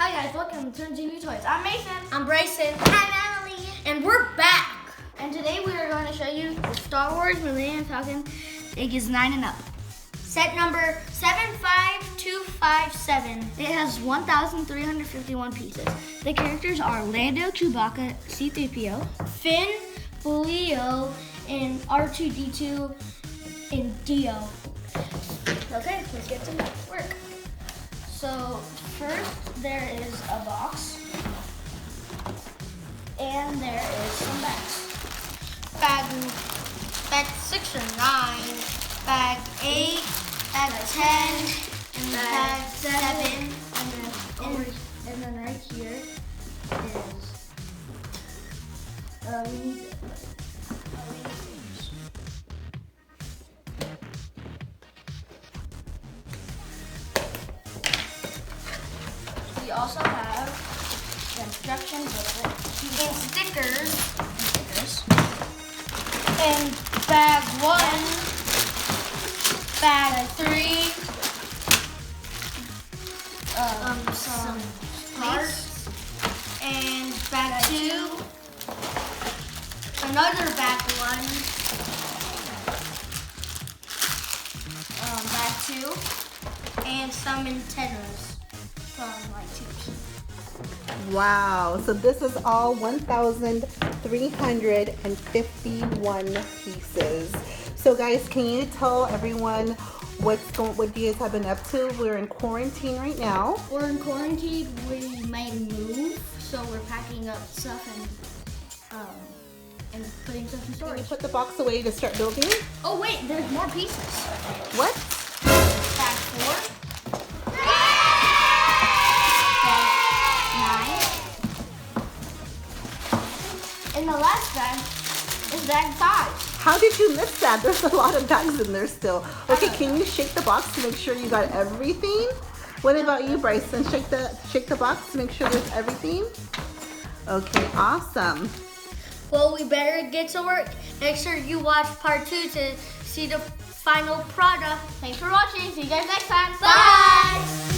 Hi guys, welcome to New Toys. I'm Mason. I'm Bryson. I'm Emily. And we're back. And today we are going to show you the Star Wars Millennium Falcon, ages 9 and up. Set number 75257. It has 1,351 pieces. The characters are Lando, Chewbacca, C-3PO, Finn, Leo, and R2-D2, and Dio. Okay, let's get to work. So first there is a box, and there is some bags. Bag 6 or 9. Bag 8. Bag 10. And bag 7. And then right here is we need we also have the instruction booklet And stickers. and Bag 1. Bag 3. some Parts. And bag 2. Another bag 1. Bag 2. And some antennas from like tubes. Wow, so this is all 1,351 pieces. So guys, can you tell everyone what you guys have been up to? We're in quarantine right now. We're in quarantine. We might move, so we're packing up stuff and putting stuff in Can you storage. put the box away to start building? Oh wait, there's more pieces. What? Bag 4. Bag 9. And the last bag is bag 5. How did you miss that? There's a lot of bags in there still. Okay, can you shake the box to make sure you got everything? What about you, Bryson? Shake the box to make sure there's everything. Okay, awesome. Well, we better get to work. Make sure you watch part 2 to see the final product. Thanks for watching. See you guys next time. Bye!